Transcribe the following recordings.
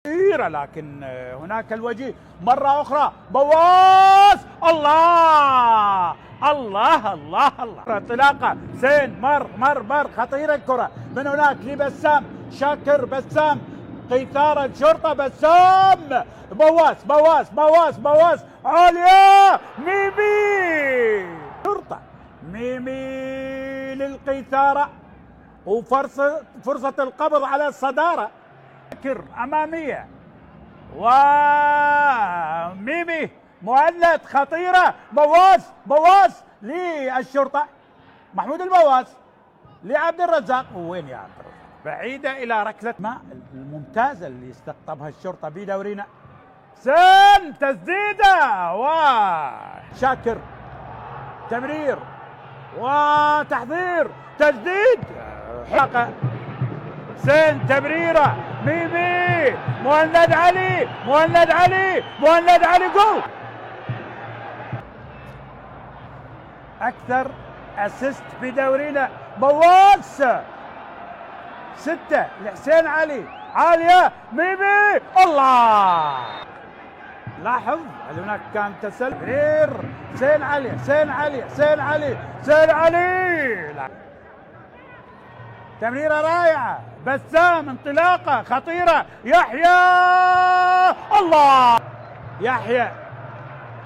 كثيرة، لكن هناك الوجيه مرة أخرى. بواس، الله الله الله الله، انطلاقة زين، مر خطيرة الكرة من هناك لبسام شاكر، بسام قيثارة الشرطة، بسام بواس عالية، ميمي شرطة، ميمي للقيثارة، وفرصة القبض على الصدارة أمامية، وميمي مؤلت خطيرة. بواس للشرطة، محمود البواس لعبد الرزاق، وين يا عبد الرزاق؟ بعيدة إلى ركلة ماء الممتازة اللي استقطبها الشرطة بدورنا. سن تسديدة، وشاكر تمرير وتحضير تسديد، حلقة سن تمريرة، ميمي، مهند علي جول. أكثر أسيست بدورينا، بواس 6 لحسين علي، عالية، ميمي، الله. لاحظ هناك كان تسلل، حسين علي تمريرة رائعة، بسام انطلاقة خطيرة، يحيى، الله،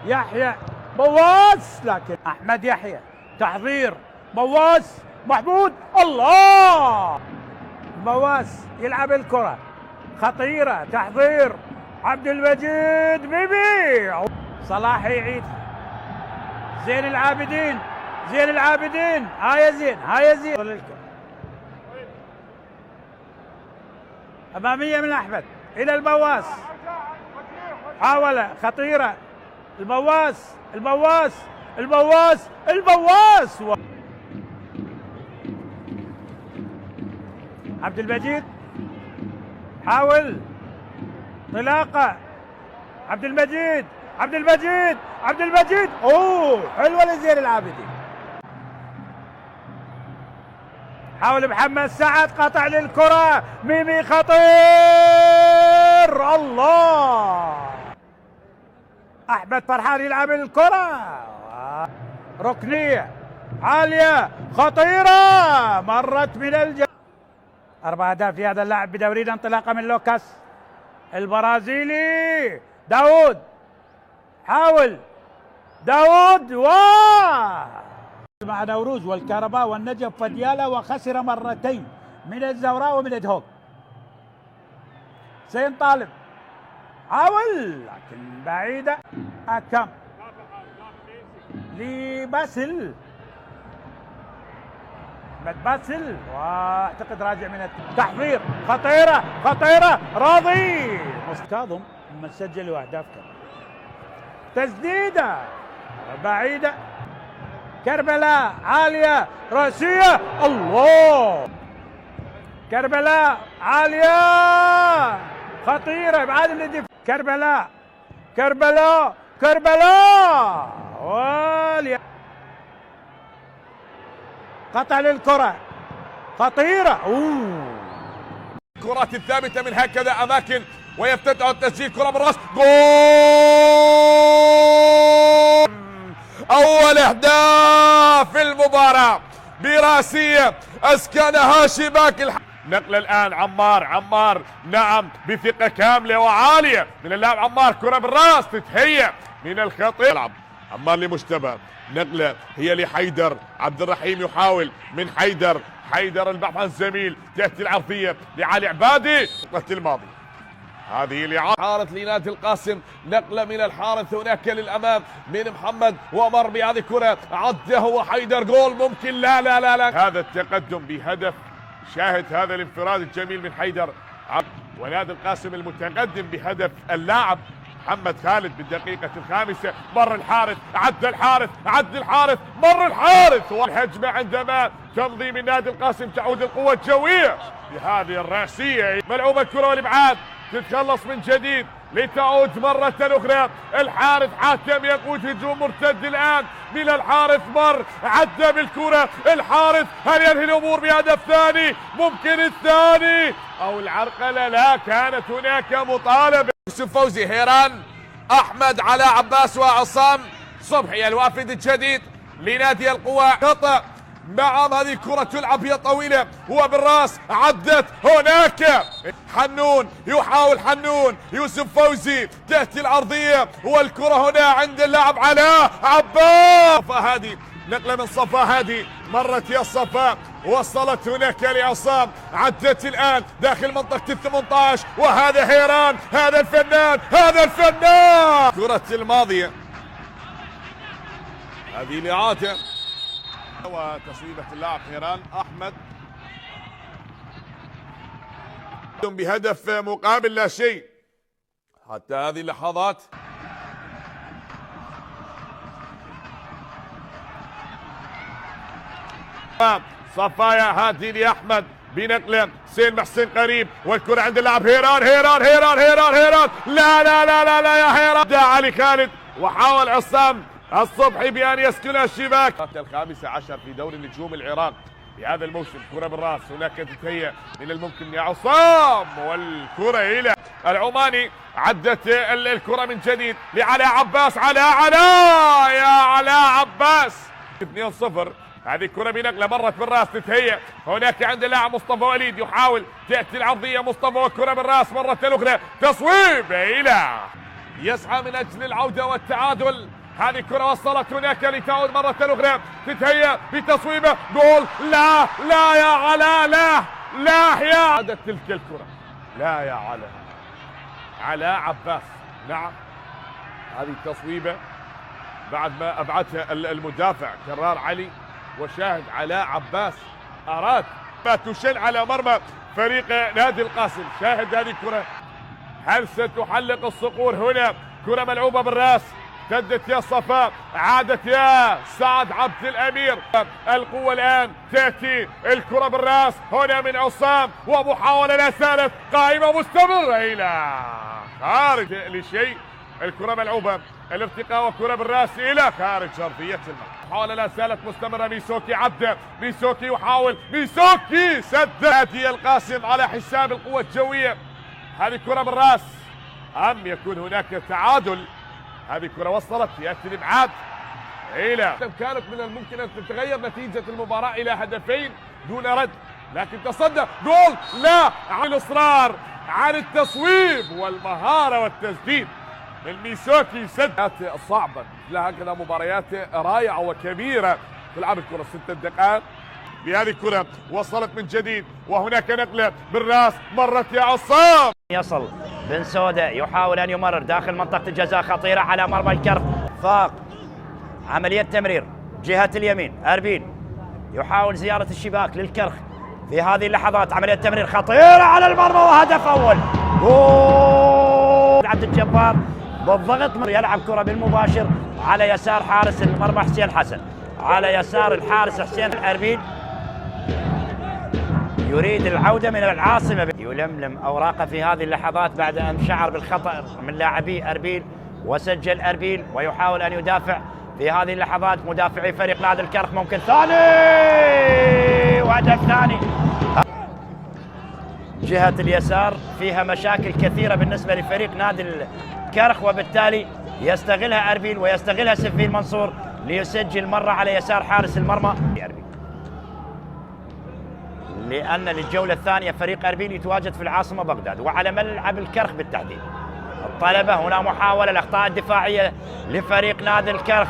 يحيى بواس، لكن أحمد يحيى تحضير، بواس محمود، الله، بواس يلعب الكرة خطيرة، تحضير عبد المجيد، ميمي، صلاح يعيدها، زين العابدين، هاي زين أمامية من أحمد إلى البواس، حاول خطيرة، البواس عبد المجيد حاول انطلاقة، عبد المجيد، اوه حلوة لزين العابدين، حاول محمد سعد، قطع للكرة، ميمي خطير، الله، أحمد فرحان يلعب الكرة، ركنية عالية خطيرة، مرت من 4 أهداف لهذا اللاعب بدورينا، انطلاقة من لوكاس البرازيلي، داود حاول، مع نوروز والكهرباء والنجف فديالة، وخسر مرتين من الزوراء ومن الهوك. سين طالب حاول، لكن بعيدة، أكم لباسل، واعتقد راجع من التحضير، خطيرة، راضي كاظم من سجلوا أهداف، تسديدة بعيدة، كربلاء عالية، رأسية، الله، كربلاء عالية خطيرة، ابعاد من الدفاع، كربلاء قطع للكرة خطيرة، الكرات الثابتة من هكذا أماكن، ويفتتح التسجيل، كرة بالراس، جول، أول أهداف المباراة براسية أسكنها شباك نقل الآن عمار، نعم بثقة كاملة وعالية من اللاعب عمار، كرة بالراس تتهيأ من الخطير، عمار لمجتبى، نقلة هي لحيدر، عبد الرحيم يحاول من حيدر البحث عن زميل، تأتي العرضية لعلي عبادي، الماضي هذه حارث لنادي القاسم، نقلة من الحارث هناك للأمام من محمد، ومر بهذه الكرة، عده وحيدر، جول ممكن، لا هذا التقدم بهدف، شاهد هذا الانفراد الجميل من حيدر، ونادي القاسم المتقدم بهدف اللاعب محمد خالد بالدقيقة 5، مر الحارث، عد الحارث، مر الحارث، والهجمة عندما تمضي من نادي القاسم تعود القوة الجوية بهذه الرأسية، ملعوبة الكرة والإبعاد، تتخلص من جديد لتعود مرة أخرى. الحارث حاتم يقود هجوم مرتد الآن من الحارث، مر عدى بالكرة الحارث، هل ينهي الأمور بهدف ثاني؟ ممكن الثاني أو العرقلة؟ لا، كانت هناك مطالبة. يوسف فوزي، هيران، أحمد، علاء عباس وعصام صبحي الوافد الجديد لنادي القوى. خطأ، نعم هذه الكرة تلعب هي طويلة، هو بالراس، عدت هناك حنون، يحاول حنون، يوسف فوزي تأتي العرضية والكرة هنا عند اللاعب علاء عباس. صفا هادي، نقلة من صفا هادي، مرت يا صفا، وصلت هناك لعصام، عدت الآن داخل منطقة ال18، وهذا هيران، هذا الفنان، هذا الفنان. كرة الماضية هذه الإعادة وتصويبة اللاعب هيران أحمد بهدف مقابل لا شيء حتى هذه اللحظات. صفايا هادي لأحمد بنقله، حسين محسن قريب، والكرة عند اللاعب هيران، هيران هيران هيران هيران، لا لا لا لا لا يا هيران. دعا علي خالد وحاول عصام الصبحي بأن يسكن الشباك. الخامسة عشر في دوري النجوم العراق بهذا الموسم. كرة بالراس، هناك تتهيأ من الممكن يا عصام، والكرة إلى العماني، عدت الكرة من جديد لعلاء عباس، علاء يا علاء عباس. 2-0. هذه الكرة بنقلة مرت بالراس، تتهيأ هناك عند اللاعب مصطفى وليد، يحاول تأتي العرضية مصطفى، والكرة بالراس مرة أخرى، تصويب إلى يسعى من أجل العودة والتعادل. هذه الكرة وصلت هناك لتعود مرة أخرى، تتهيأ بتصويبة، جول، لا لا يا علاء، لا لا يا عادت تلك الكرة، لا يا علاء عباس. نعم هذه التصويبة بعد ما أبعدها المدافع كرار علي، وشاهد علاء عباس أراد ما تشن على مرمى فريق نادي القاسم. شاهد هذه الكرة، هل ستحلق الصقور هنا؟ كرة ملعوبة بالراس، ارتدت يا صفاء، عادت يا سعد عبد الامير. القوة الان تاتي الكرة بالراس هنا من عصام، ومحاولة لا زالت قائمة مستمرة الى خارج لشيء. الكرة ملعوبة، الارتقاء وكرة بالراس الى خارج ارضية الملعب. محاولة لا زالت مستمرة، ميسوكي عبده، ميسوكي يحاول، ميسوكي سد. نادي القاسم على حساب القوة الجوية. هذه الكرة بالراس، أم يكون هناك تعادل؟ هذه الكرة وصلت، يأتي الإبعاد إلى كانت من الممكن أن تتغير نتيجة المباراة إلى هدفين دون رد، لكن تصدى جول، لا، عن الإصرار، عن التصويب والمهارة والتسديد من ميسوكي. سد صعبة، لا هكذا مباريات رائعة وكبيرة تلعب الكرة 6 دقائق. بهذه الكرة وصلت من جديد، وهناك نقلة بالراس، مرت يا عصام. يصل بن سودة، يحاول أن يمرر داخل منطقة الجزاء، خطيرة على مرمى الكرف، فاق عملية تمرير جهة اليمين. أربيل يحاول زيارة الشباك للكرخ في هذه اللحظات، عملية تمرير خطيرة على المرمى، وهدف أول. جول عبد الجبار بالضغط، يلعب كرة بالمباشر على يسار حارس المرمى حسين حسن، على يسار الحارس حسين. أربيل يريد العودة من العاصمة، يلملم أوراقه في هذه اللحظات بعد أن شعر بالخطأ من لاعبي أربيل، وسجل أربيل ويحاول أن يدافع في هذه اللحظات. مدافعي فريق نادي الكرخ، ممكن ثاني وهدف ثاني. جهة اليسار فيها مشاكل كثيرة بالنسبة لفريق نادي الكرخ، وبالتالي يستغلها أربيل ويستغلها سفين منصور ليسجل مرة على يسار حارس المرمى. لأن للجولة الثانية فريق أربيل يتواجد في العاصمة بغداد وعلى ملعب الكرخ بالتحديد. الطلبة هنا محاولة، الأخطاء الدفاعية لفريق نادي الكرخ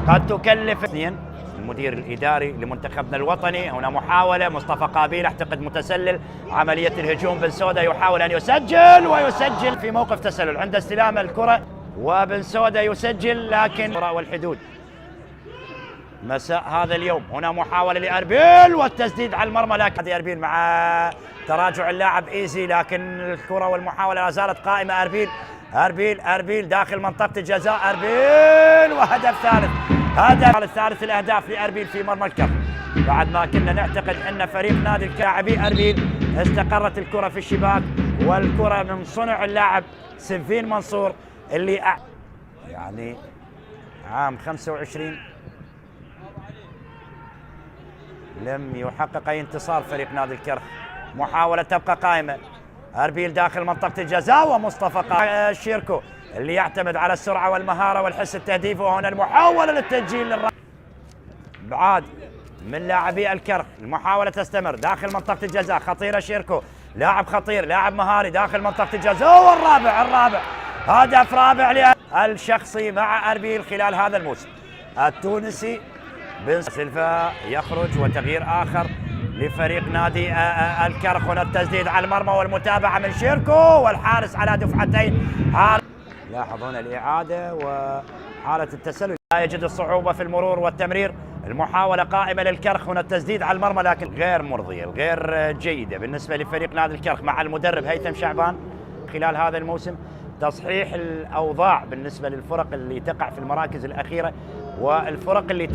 قد تكلف. اثنين المدير الإداري لمنتخبنا الوطني، هنا محاولة، مصطفى قابيل أعتقد متسلل، عملية الهجوم بن سودة يحاول أن يسجل، ويسجل في موقف تسلل عند استلام الكرة، وبن سودة يسجل، لكن والحدود مساء هذا اليوم. هنا محاولة لأربيل والتسديد على المرمى، لكن أربيل مع تراجع اللاعب إيزي، لكن الكرة والمحاولة لا زالت قائمة. أربيل داخل منطقة الجزاء، أربيل وهدف ثالث، هدف الثالث الأهداف لأربيل في مرمى الكرخ، بعد ما كنا نعتقد أن فريق نادي لاعبي أربيل استقرت الكرة في الشباك، والكرة من صنع اللاعب سنفين منصور اللي يعني عام 25 لم يحقق أي انتصار فريق نادي الكرخ. محاولة تبقى قائمة، أربيل داخل منطقة الجزاء، ومصطفى الشيركو اللي يعتمد على السرعة والمهارة والحس التهديفي. وهنا المحاولة للتسجيل بعاد من لاعبي الكرخ. المحاولة تستمر داخل منطقة الجزاء، خطيرة شيركو، لاعب خطير، لاعب مهاري داخل منطقة الجزاء. والرابع هدف رابع الشخصي مع أربيل خلال هذا الموسم. التونسي بن سلفا يخرج، وتغيير آخر لفريق نادي الكرخ. هنا التسديد على المرمى والمتابعة من شيركو، والحارس على دفعتين. لاحظون الإعادة وحالة التسلل، لا يجد الصعوبة في المرور والتمرير. المحاولة قائمة للكرخ، هنا التسديد على المرمى لكن غير مرضية، غير جيدة بالنسبة لفريق نادي الكرخ مع المدرب هيثم شعبان خلال هذا الموسم. تصحيح الأوضاع بالنسبة للفرق اللي تقع في المراكز الأخيرة والفرق اللي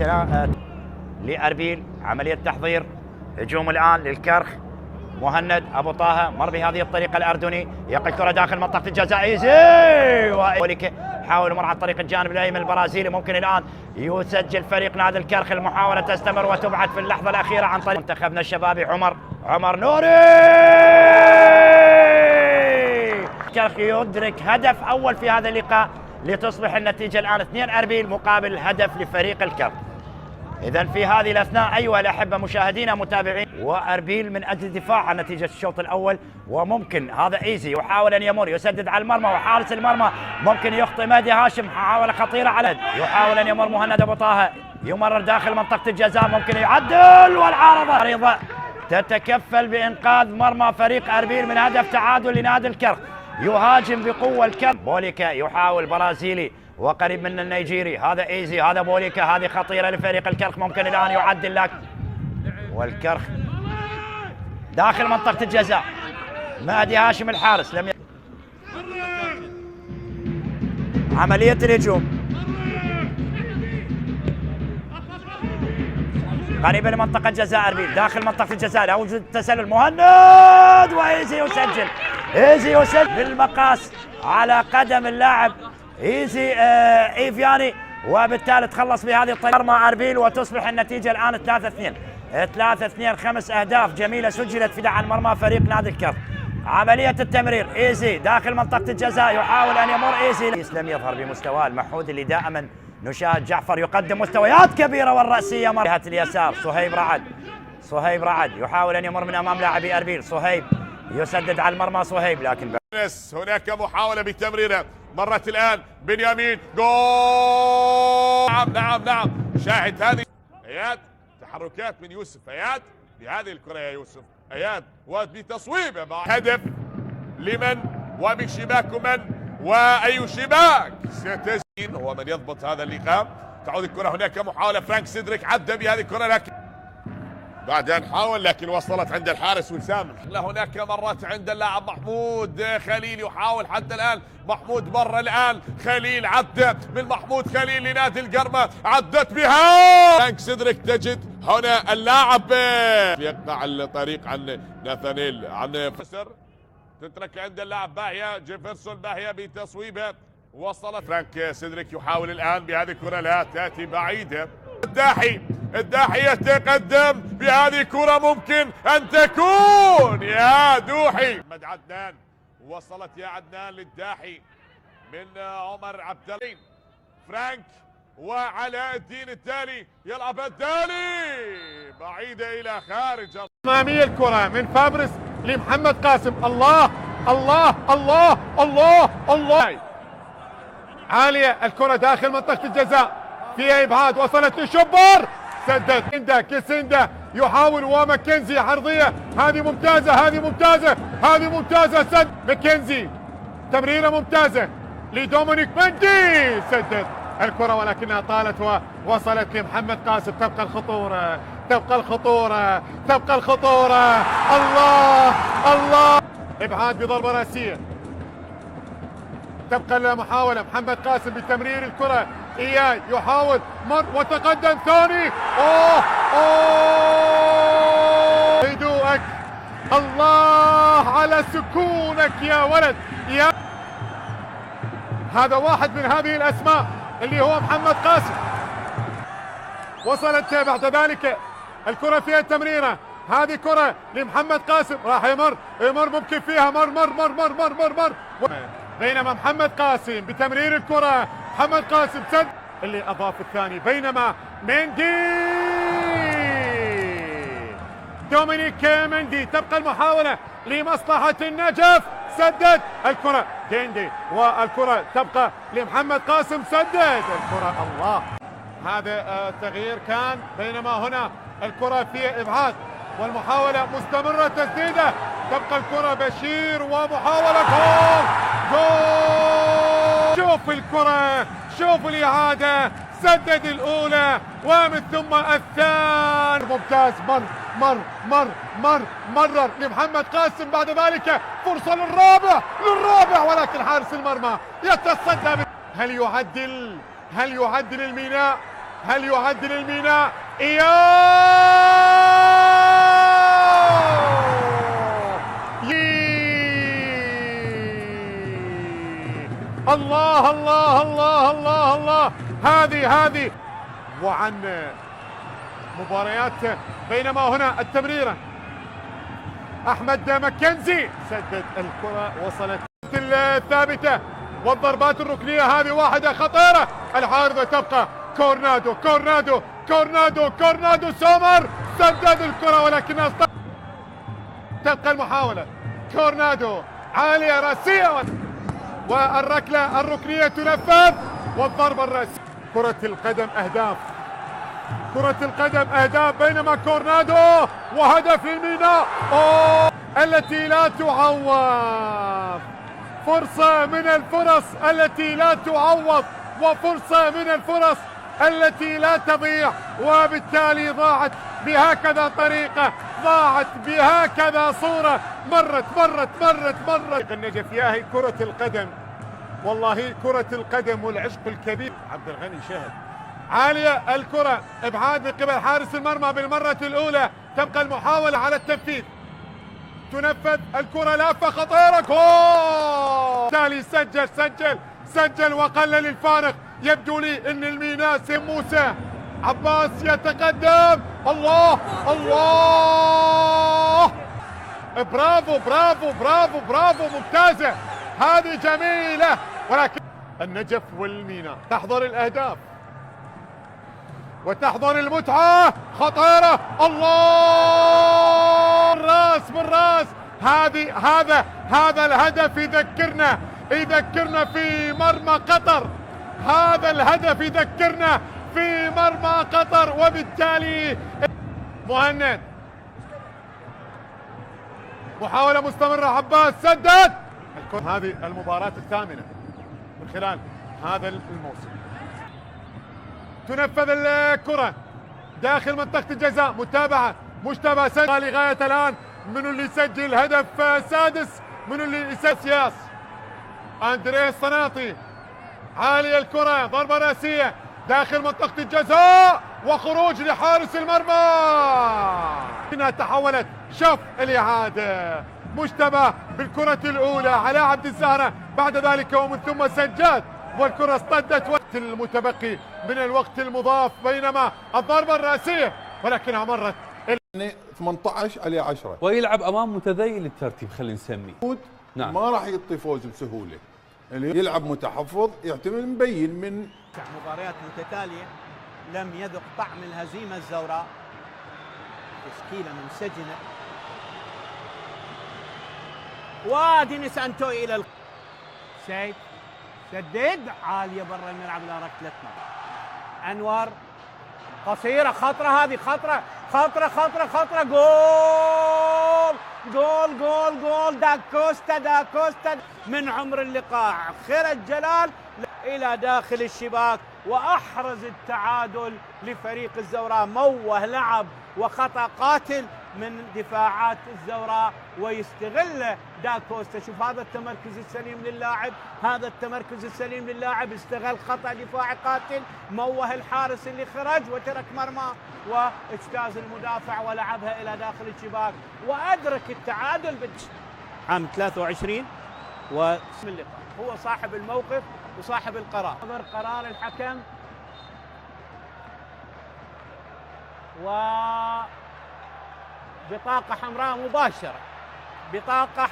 لأربيل. عملية تحضير هجوم الآن للكرخ. مهند أبو طه مر بهذه الطريقة الأردني، يقل كرة داخل منطقة الجزاء. إيزي حاول مر عن طريق الجانب الأيمن البرازيلي. ممكن الآن يسجل فريق نادي الكرخ. المحاولة تستمر وتبعد في اللحظة الأخيرة عن طريق منتخبنا الشبابي عمر نوري. الكرخ يدرك هدف أول في هذا اللقاء لتصبح النتيجة الآن 2 أربيل مقابل هدف لفريق الكرخ. إذا في هذه الأثناء أيها الأحبة مشاهدينا متابعين، وأربيل من أجل الدفاع عن نتيجة الشوط الأول. وممكن هذا إيزي يحاول أن يمر، يسدد على المرمى، وحارس المرمى ممكن يخطئ. مهدي هاشم محاولة خطيرة على يحاول أن يمر. مهند أبو طه يمرر داخل منطقة الجزاء، ممكن يعدل، والعارضة تتكفل بإنقاذ مرمى فريق أربيل من هدف تعادل لنادي الكرخ. يهاجم بقوة الكرخ. بوليكا يحاول، برازيلي وقريب من النيجيري. هذا ايزي، هذا بوليكا، هذه خطيرة لفريق الكرخ. ممكن الآن يعدل لك، والكرخ داخل منطقة الجزاء. مهدي هاشم الحارس لم عملية الهجوم قريبة لمنطقة جزاء أربيل، داخل منطقة الجزاء لا وجود تسلل. مهند وإيزي يسجل، إيزي يسجل بالمقاس على قدم اللاعب إيزي إيفياني، وبالتالي تخلص بهذه الطريقة مع أربيل، وتصبح النتيجة الآن 3-2. 5 أهداف جميلة سجلت في عن مرمى فريق نادي الكرخ. عملية التمرير إيزي داخل منطقة الجزاء، يحاول أن يمر إيزي، لم يظهر بمستواه المحمود اللي دائما نشاهد. جعفر يقدم مستويات كبيرة، والرأسية مر جهة اليسار. صهيب رعد يحاول أن يمر من أمام لاعبي أربيل. صهيب يسدد على المرمى، صهيب لكن هناك محاولة بتمريره، مرت الآن بنيامين، جول. نعم شاهد هذه اياد، تحركات من يوسف اياد بهذه الكرة يا يوسف اياد، وبتصويبه هدف لمن وبشباك من واي شباك ستسجيل هو من يضبط هذا اللقاء. تعود الكرة، هناك محاولة، فرانك سيدريك عدى بهذه الكرة لكن بعد أن حاول لكن وصلت عند الحارس وسام. هناك مرت عند اللاعب محمود خليل، يحاول حتى الآن محمود بر الآن، خليل عدى من محمود خليل لنادي القرمة، عدت بها فرانك سيدريك. تجد هنا اللاعب يقطع الطريق عن ناثانيل، عن فسر، تترك عند اللاعب باهية، جيفرسون باهية بتصويبه، وصلت فرانك سيدريك. يحاول الآن بهذه الكرة، لا تأتي بعيدة. الداحي يتقدم بهذه الكرة، ممكن أن تكون يا دوحي. محمد عدنان، وصلت يا عدنان للداحي من عمر عبد الله. فرانك وعلاء الدين التالي، يلعب التالي بعيدة إلى خارج. أمامية الكرة من فابرس لمحمد قاسم. الله الله الله الله الله، عالية الكرة داخل منطقة الجزاء، فيها إبعاد، وصلت لشبر، سدد كيسيندا يحاول، وماكنزي عرضية، هذه ممتازة، سد ماكنزي، تمريرة ممتازة لدومينيك مندي، سدد الكرة ولكنها طالت ووصلت لمحمد قاسم. تبقى الخطورة. الله، إبعاد بضربة رأسية. تبقى المحاولة، محمد قاسم بتمرير الكرة، إياد يحاول، مر وتقدم ثاني. الله على سكونك يا ولد يا هذا واحد من هذه الأسماء اللي هو محمد قاسم. وصلت بعد ذلك الكرة فيها التمريرة، هذه كرة لمحمد قاسم، راح يمر ممكن فيها مر بينما محمد قاسم بتمرير الكرة، محمد قاسم سد اللي أضاف الثاني، بينما مندي دومينيك مندي تبقى المحاولة لمصلحة النجف، سدد الكرة ديندي والكرة تبقى لمحمد قاسم، سدد الكرة. الله، هذا التغيير كان، بينما هنا الكرة فيها إبعاد والمحاولة مستمرة، تسديدة تبقى الكرة بشير ومحاولة جول. شوف الكرة، شوف الإعادة، سدد الأولى ومن ثم الثاني، ممتاز، مرر لمحمد قاسم، بعد ذلك فرصة للرابع ولكن حارس المرمى يتصدى. هل يعدل الميناء؟ الله الله الله الله الله، هذه وعن مباريات. بينما هنا التمريرة، أحمد مكنزي سدد الكرة، وصلت الثابتة والضربات الركنية، هذه واحدة خطيرة، العارضة تبقى كورنادو سومر سدد الكرة ولكنها تبقى المحاولة، كورنادو عالية راسية والركلة الركنية تنفذ والضربة الرأسية. كرة القدم أهداف، بينما كورنادو وهدف للميناء التي لا تعوض، فرصة من الفرص التي لا تعوض وفرصة من الفرص التي لا تضيع، وبالتالي ضاعت بهكذا طريقة، ضاعت بهكذا صورة، مرت النجف. يا هي كرة القدم، والله كرة القدم والعشق الكبير. عبد الغني شهد عالية الكرة، ابعاد من قبل حارس المرمى بالمرة الأولى، تبقى المحاولة على التنفيذ، تنفذ الكرة، لافة خطيرة، جول. بالتالي سجل وقلل الفارق. يبدو لي ان الميناء موسى عباس يتقدم، الله برافو ممتازة، هذه جميلة، ولكن النجف والميناء تحضر الأهداف وتحضر المتعة، خطيرة، الله، بالراس، هذا الهدف يذكرنا في مرمى قطر، هذا الهدف يذكرنا في مرمى قطر. وبالتالي مهند، محاولة مستمرة، عباس سدد. هذه المباراة الثامنة من خلال هذا الموسم. تنفذ الكرة داخل منطقة الجزاء، متابعة مجتبى سجل لغاية الآن، من اللي يسجل هدف سادس، من اللي سياس أندريه الصناطي، عالية الكرة، ضربة رأسية داخل منطقة الجزاء وخروج لحارس المرمى. هنا تحولت، شوف الإعادة، مجتبى بالكرة الأولى على عبد الزهرة، بعد ذلك ومن ثم سجاد، والكرة اصطدت وقت المتبقي من الوقت المضاف، بينما الضربة الرأسية ولكنها مرت 18 عليه 10، ويلعب امام متذيل الترتيب، خلينا نسميه. نعم، ما راح يعطي فوز بسهوله، اللي يلعب متحفظ يعتمد مبين من مباريات متتاليه لم يذق طعم الهزيمه الزوراء. تشكيله منسجمه، ودينيس انتو الى سيف، سدد عاليه برا الملعب الى ركله مرمى. انور قصيره، خطره، هذه خطره، جول داكوستا من عمر اللقاء، خيرت جلال الى داخل الشباك واحرز التعادل لفريق الزوراء. موه لعب وخطا قاتل من دفاعات الزوراء ويستغل داكوستا. شوف هذا التمركز السليم للاعب، هذا التمركز السليم للاعب، استغل خطأ دفاعي قاتل، موه الحارس اللي خرج وترك مرمى، واجتاز المدافع ولعبها الى داخل الشباك وادرك التعادل عام 23 واسم اللقاء. هو صاحب الموقف وصاحب القرار. قرار الحكم وبطاقة حمراء مباشرة، بطاقة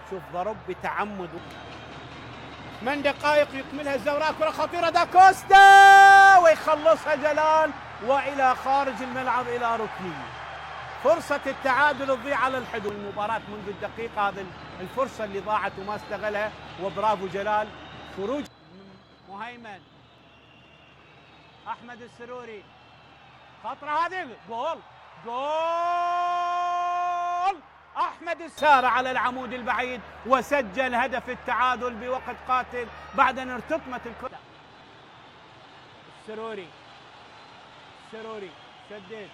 شوف ضرب بتعمد. من دقائق يكملها الزوراء، كرة خطيرة داكوستا ويخلصها جلال والى خارج الملعب الى ركنية. فرصة التعادل تضيع على الحدود. المباراة منذ الدقيقة هذه الفرصة اللي ضاعت وما استغلها، وبرافو جلال. خروج مهيمن، أحمد السروري، خطرة هذه، جول أحمد السارة على العمود البعيد وسجل هدف التعادل بوقت قاتل بعد أن ارتطمت الكرة. السروري سدد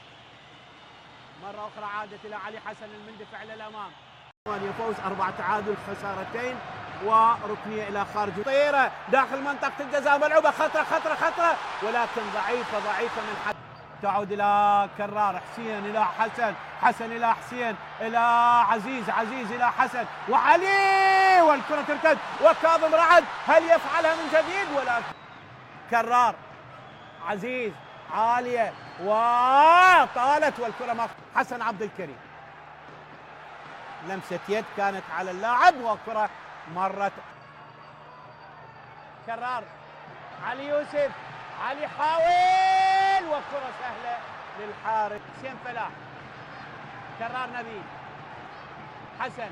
مرة أخرى، عادت إلى علي حسن المندفع إلى الأمام. يفوز 4 تعادل خسارتين وركنية إلى خارج. طيرة داخل منطقة الجزاء، ملعوبة، خطرة ولكن ضعيفة من حد. تعود إلى كرار، حسين إلى حسن إلى حسين إلى عزيز إلى حسن وعلي، والكرة ترتد وكاظم رعد. هل يفعلها من جديد؟ ولا كرار، عزيز، عالية وطالت والكرة ما. حسن عبد الكريم، لمسة يد كانت على اللاعب وكرة مرت. كرار، علي يوسف، علي حاول وكرة سهلة للحارس حسين فلاح. كرار نبيل، حسن،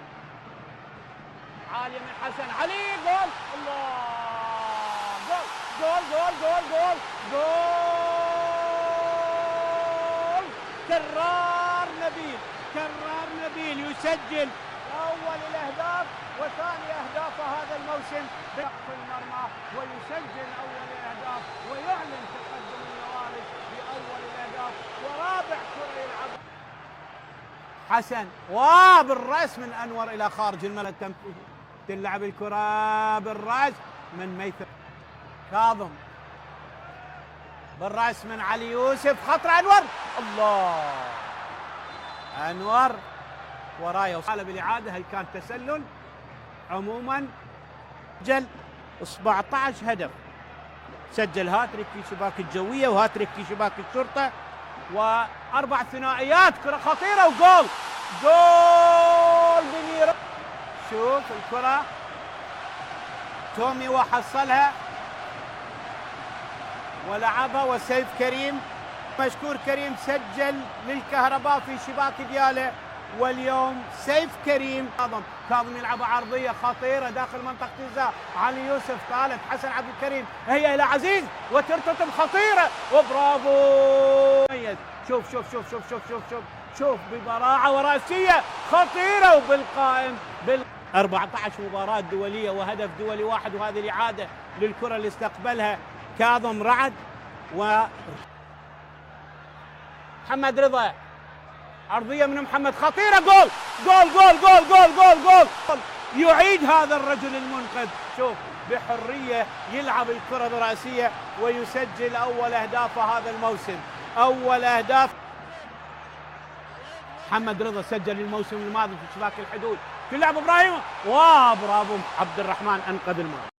عالية من حسن، علي، جول، الله، جول كرار نبيل يسجل أول الأهداف وثاني أهدافه هذا الموسم بوقف المرمى، ويسجل أول الأهداف ويعلن تقدم النوارج بأول الأهداف ورابع كرة يلعب. حسن وبالرأس من أنور إلى خارج الملعب، تلعب الكرة بالرأس من ميثم. كاظم بالرأس من علي يوسف، خطر أنور، الله، أنور ورايه وصال بالإعادة. هل كان تسلل؟ عموما سجل 17 هدف، سجل هاتريك في شباك الجوية وهاتريك في شباك الشرطة و4 ثنائيات. كرة خطيرة وجول بنيرة. شوف الكرة تومي وحصلها ولعبها، وسيف كريم، مشكور كريم، سجل للكهرباء في شباك دياله. واليوم سيف كريم. كاظم يلعب عرضية خطيرة داخل منطقة الجزاء، علي يوسف، طالت حسن عبد الكريم، هي إلى عزيز وترتطم خطيرة وبرافو. شوف ببراعة وراسية خطيرة وبالقائم 14 مباراة دولية وهدف دولي واحد، وهذه الإعادة للكرة اللي استقبلها كاظم رعد. محمد رضا، عرضية من محمد خطيرة، جول. يعيد هذا الرجل المنقذ، شوف بحرية يلعب الكرة برأسية ويسجل أول أهدافه هذا الموسم، أول أهداف. محمد رضا سجل الموسم الماضي في شباك الحدود، تلعب إبراهيم وبرافو عبد الرحمن أنقذ الماضي.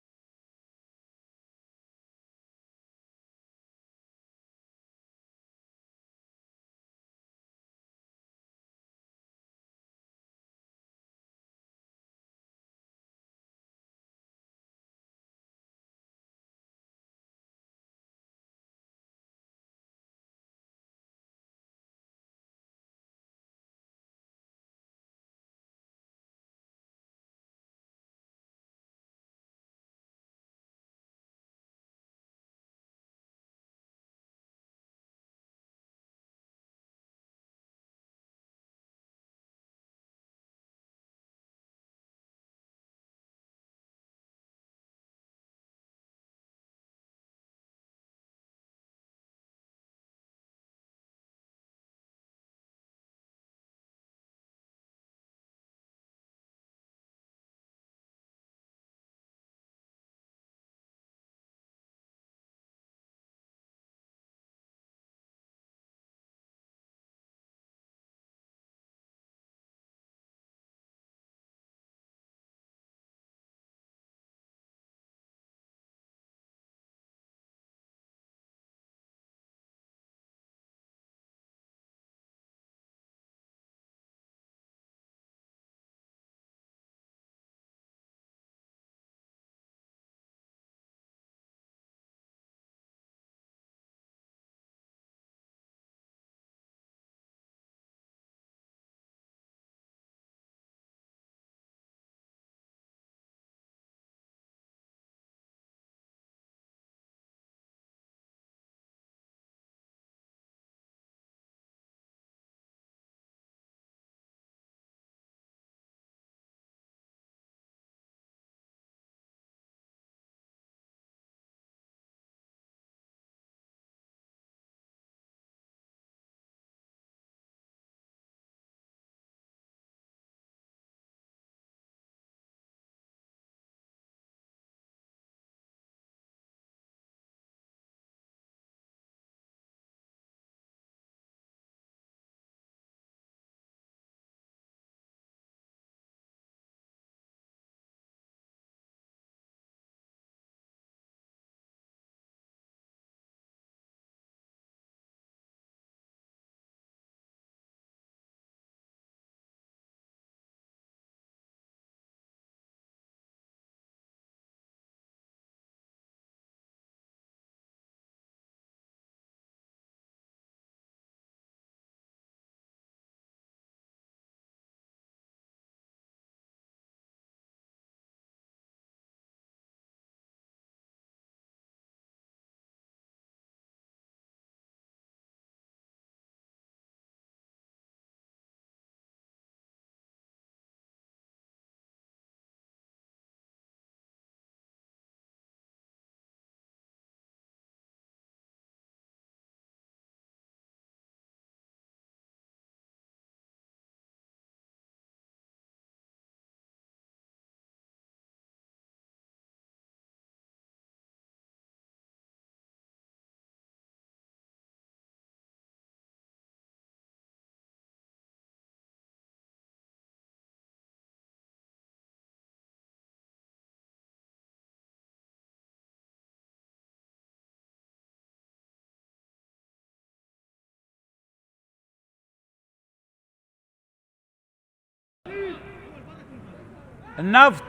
النفط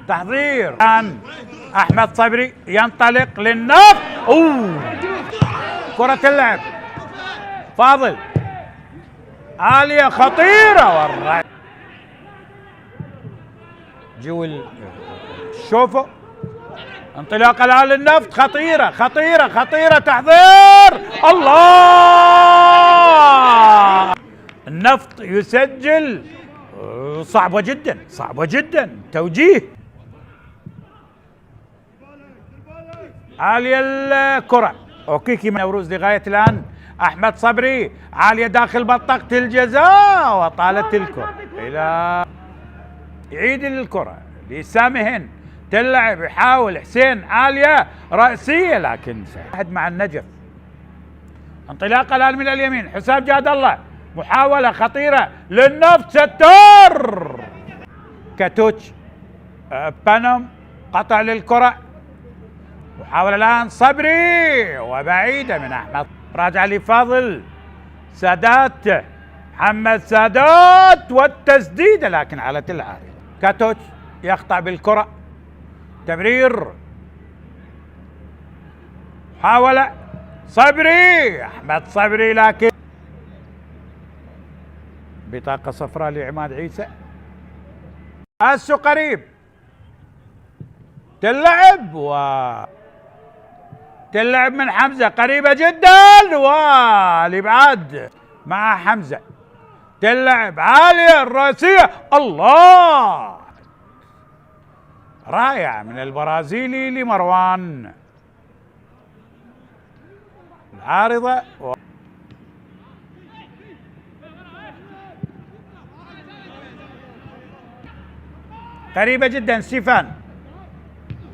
تحضير الآن. أحمد صبري ينطلق للنفط. كرة اللعب فاضل عالية خطيرة والرأي جول. شوفوا انطلاقة الآن للنفط خطيرة خطيرة خطيرة. تحضير الله. النفط يسجل. صعبة جدا صعبة جدا. توجيه عالية الكرة. أوكيكي من نوروز لغاية الآن. أحمد صبري عالية داخل منطقة الجزاء وطالت الكرة إلى يعيد الكرة لسامهن. تلعب يحاول حسين عالية رأسية لكن واحد مع النجف. انطلاقة الآن من اليمين. حسام جاد الله محاولة خطيرة للنفط. ستار كاتوتش بانوم قطع للكرة. محاولة الآن صبري وبعيدة من أحمد. راجع لفاضل سادات. محمد سادات والتسديدة لكن على العارية. كاتوتش يقطع بالكرة. تمرير محاولة صبري. أحمد صبري لكن بطاقة صفراء لعماد عيسى. أسو قريب تلعب من حمزة قريبة جدا والإبعاد مع حمزة. تلعب عالية الرأسية. الله رائع من البرازيلي لمروان. العارضة قريبة جدا. سيفان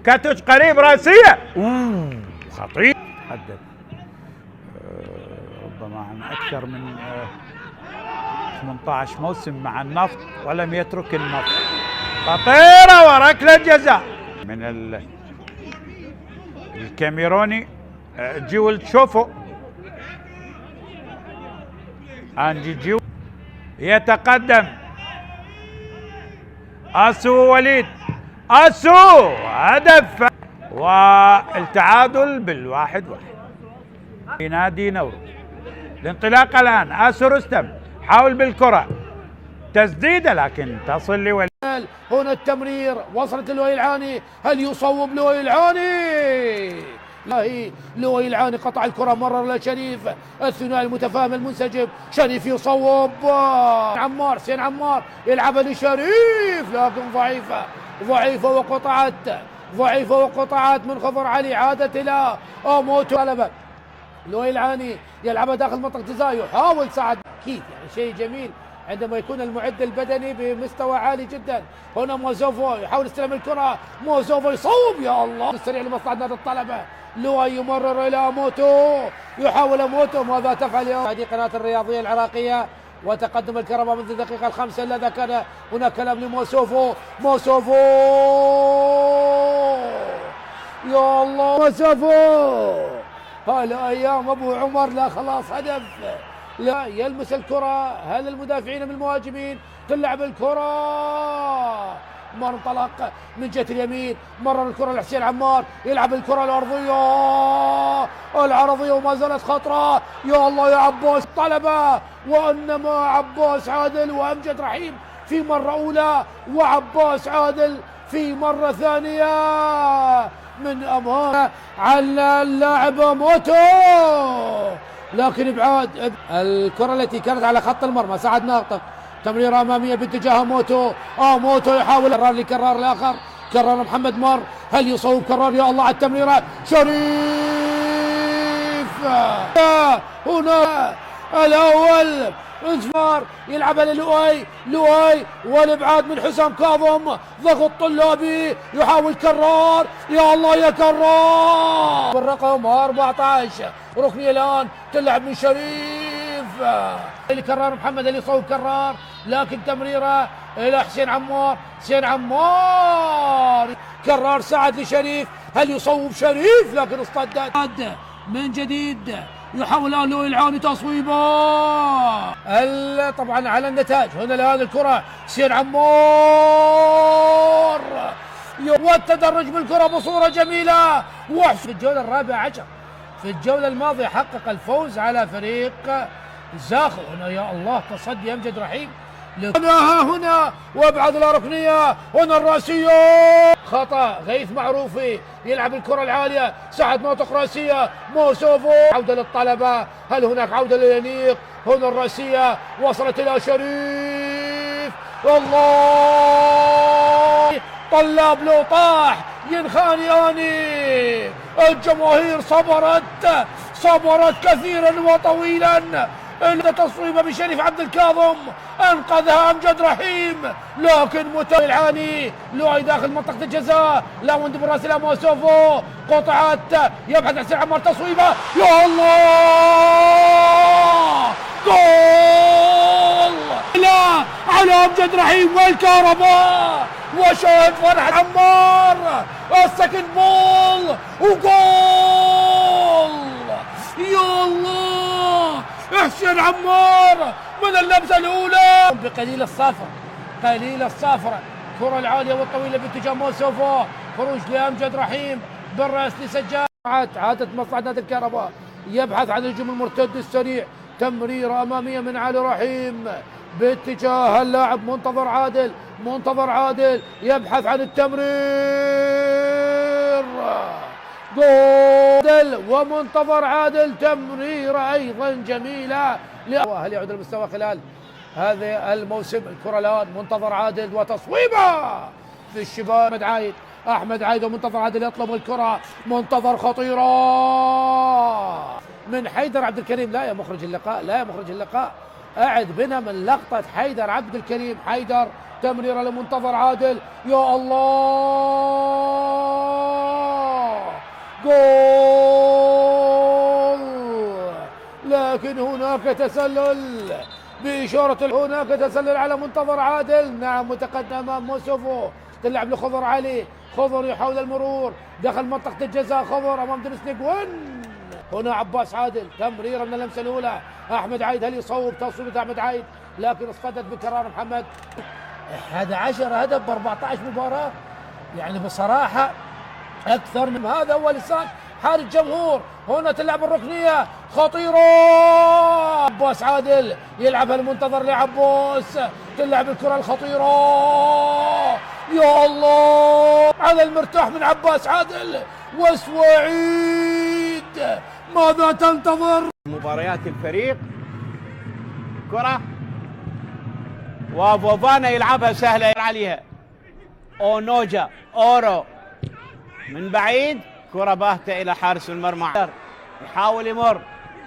كاتوش قريب رأسية. خطير. حدد ربما عن أكثر من 18 موسم مع النفط ولم يترك النفط. خطيرة وركلة جزاء من الكاميروني جول. شوفوا أنجي جيو يتقدم. أسو وليد. أسو هدف والتعادل بالواحد واحد في نادي نوروز. الانطلاق الآن. أسو رستم حاول بالكرة. تسديدة لكن تصل لوليد. هنا التمرير وصلت لوي العاني. هل يصوب لوي العاني؟ لا هي لوي العاني قطع الكرة. مرر لشريف. الثنائي المتفاهم المنسجم. شريف يصوب. عمار سين عمار يلعبها لشريف لكن ضعيفة وقطعت من خضر علي. عادت إلى موتو. غلبة لوي العاني يلعبها داخل منطقة جزاء. يحاول سعد. أكيد يعني شيء جميل عندما يكون المعد البدني بمستوى عالي جدا. هنا موزوفو يحاول استلام الكرة. موزوفو يصوب. يا الله السريع لمصلحة نادي الطلبة. لوي يمرر إلى موتو. يحاول موتو. ماذا تفعل يا هذه قناة الرياضية العراقية. وتقدم الكرة منذ الدقيقة الخامسة. إلا إذا كان هناك كلام لموسوفو. يا الله موسوفو. هالأيام أبو عمر. لا خلاص هدف. لا يلمس الكرة. هل المدافعين من المهاجمين. تلعب الكرة. مر انطلق من جهة اليمين. مرر الكرة لحسين عمار. يلعب الكرة العرضية وما زالت خطرة. يا الله يا عباس طلبة. وإنما عباس عادل وأمجد رحيم في مرة أولى. وعباس عادل في مرة ثانية من أمام على اللاعب موتو. لكن ابعاد الكرة التي كانت على خط المرمى. سعد ناطق. تمريرة أمامية باتجاه موتو. موتو يحاول كرار لكرار الآخر. كرار محمد مار. هل يصوب كرار؟ يا الله على التمريرة. شريف هنا الأول. انزفار يلعبها لؤي والابعاد من حسام كاظم. ضغط طلابي. يحاول كرار. يا الله يا كرار. بالرقم 14 ركنية الآن تلعب من شريف لكرار محمد. اللي يصوب كرار لكن تمريرة إلى حسين عمار. كرار سعد لشريف. هل يصوب شريف؟ لكن اصطدت من جديد. يحاول الآن لؤي العاني تصويبه طبعا على النتائج. هنا الآن الكرة سير عمار والتدرج بالكرة بصورة جميلة. في الجولة الرابعة عشر في الجولة الماضية حقق الفوز على فريق زاخو. هنا يا الله تصدي أمجد رحيم هنا وابعد الركنية. هنا الراسية خطأ غيث معروفي يلعب الكرة العالية ساعد مناطق راسية موسوفو. عودة للطلبة، هل هناك عودة للينيق؟ هنا الراسية وصلت إلى شريف. الله طلاب لو طاح ينخاني آني. الجماهير صبرت كثيرا وطويلا. تصويبه بشريف عبد الكاظم انقذها امجد رحيم، لكن العاني لؤي داخل منطقه الجزاء. لا وند بالراس الى موسوفو قطعت يبحث حسين عمار تصويبه. يا الله جول لا على امجد رحيم والكهرباء وشاهد فرحة عمار السكند بول وجول. يا الله حسين عمار من اللمسة الأولى بقليل الصافرة كرة العالية والطويلة باتجاه موسوفو. خروج لأمجد رحيم بالرأس لسجاد. عادت مصلحة نادي الكهرباء يبحث عن الهجوم المرتد السريع. تمريرة أمامية من علي رحيم باتجاه اللاعب منتظر عادل يبحث عن التمرير. جول ومنتظر عادل تمريرة أيضا جميلة. هل يعود المستوى خلال هذا الموسم؟ الكرة الآن منتظر عادل وتصويبه في الشباك. أحمد عايد ومنتظر عادل يطلب الكرة. منتظر خطيرة من حيدر عبد الكريم. لا يا مخرج اللقاء أعد بنا من لقطة حيدر عبد الكريم. حيدر تمريرة لمنتظر عادل. يا الله جول، لكن هناك تسلل بإشارة هناك تسلل على منتظر عادل. نعم متقدم أمام موسوفو. تلعب لخضر علي. خضر يحاول المرور داخل منطقة الجزاء. خضر أمام دريس نيجوين. هنا عباس عادل تمريرة من اللمسة الأولى. أحمد عايد هل يصوب؟ تصويبة أحمد عايد لكن اصطدت بكرار محمد. 11 هدف ب 14 مباراة، يعني بصراحة أكثر من هذا. هو لسان حال الجمهور. هنا تلعب الركنية خطيرة. عباس عادل يلعبها المنتظر لعباس. تلعب الكرة الخطيرة. يا الله على المرتاح من عباس عادل. وسوعيد ماذا تنتظر؟ مباريات الفريق كرة وفوفانا يلعبها سهلة عليها. أونوجا أورو من بعيد كرة باهتة إلى حارس المرمى. يحاول يمر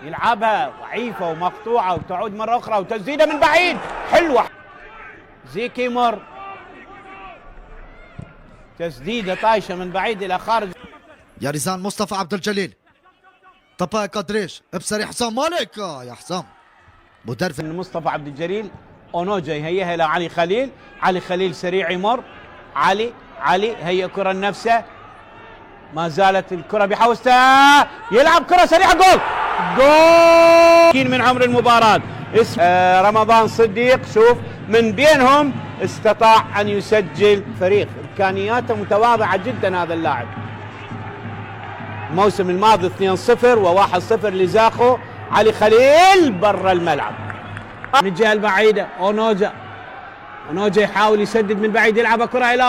يلعبها ضعيفة ومقطوعة وتعود مرة أخرى وتسديدة من بعيد حلوة. زيكي مر تسديدة طايشة من بعيد إلى خارج. يا ريزان مصطفى عبد الجليل طباق قدريش ابصري حسام مالك يا حسام مدرب من مصطفى عبد الجليل. أونوجا يهيئها إلى علي خليل. علي خليل سريع يمر. علي هي كرة النفسة. ما زالت الكرة بحوزته. يلعب كرة سريعة. جول من عمر المباراة اسم رمضان صديق. شوف من بينهم استطاع أن يسجل. فريق إمكانياته متواضعة جدا هذا اللاعب. الموسم الماضي 2-0 و1-0 لزاخو. علي خليل برا الملعب من الجهة البعيدة. أونوجا يحاول يسدد من بعيد. يلعب كرة إلى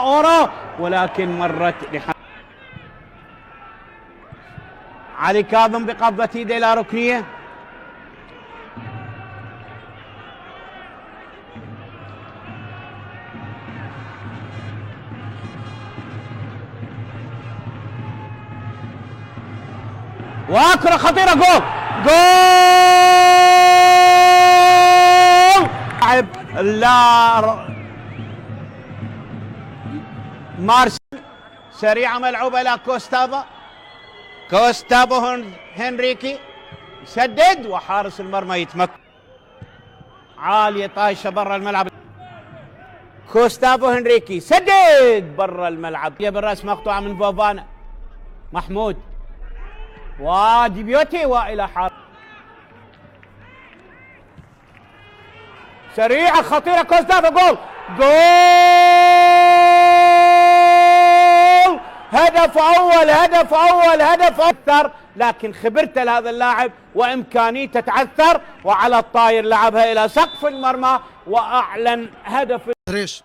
أورو ولكن مرت علي كاظم بقبضة يده إلى ركنية. وكرة خطيرة. جول لاعب لا مارس سريعة ملعوبة إلى كوستافو هنريكي يسدد وحارس المرمى يتمكن. عالية طايشة برا الملعب. كوستافو هنريكي سدد برا الملعب. بالراس مقطوعة من فوفانا. محمود وديبيوتي والى حارس سريعه خطيره كوستافو. جول جول هدف اول هدف اول هدف اكثر، لكن خبرته لهذا اللاعب وامكانيته تعثر وعلى الطاير لعبها الى سقف المرمى واعلن هدف. ريش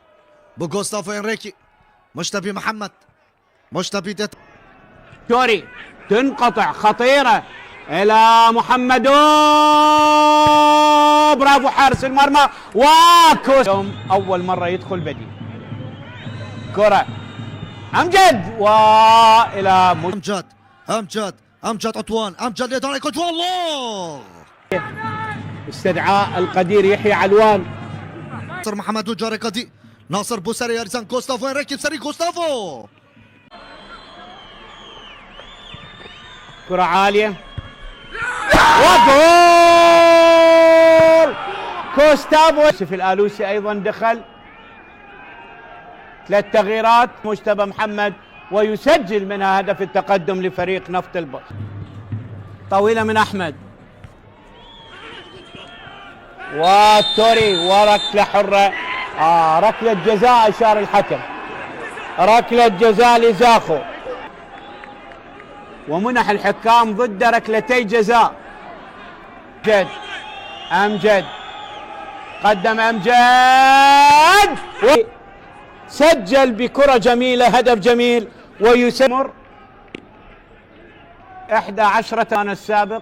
بوغوستافو انريكي مشتبي محمد مشتبي توري تنقطع خطيرة إلى محمدو. برافو حارس المرمى وكوس. أول مرة يدخل بديل. كرة أمجد وإلى أمجد عطوان أمجد ليداني كوتوان. الله استدعاء القدير يحيى علوان. ناصر محمد وجاري قدي ناصر بوسري يرزان كوستافو انريكي بسري كوستافو. كرة عالية وجول كوستافو. يوسف الآلوسي أيضا دخل. 3 تغييرات مجتبى محمد ويسجل منها هدف التقدم لفريق نفط البصر. طويلة من أحمد والتوري وركلة حرة. ركلة جزاء أشار الحكم، ركلة جزاء لزاخو ومنح الحكام ضد ركلتي جزاء. أمجد قدم أمجد سجل بكرة جميلة هدف جميل ويسمر 11 كان السابق.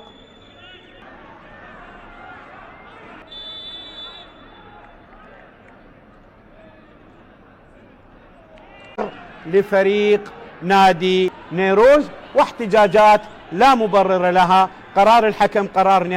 لفريق نادي نيروز واحتجاجات لا مبرر لها. قرار الحكم قرار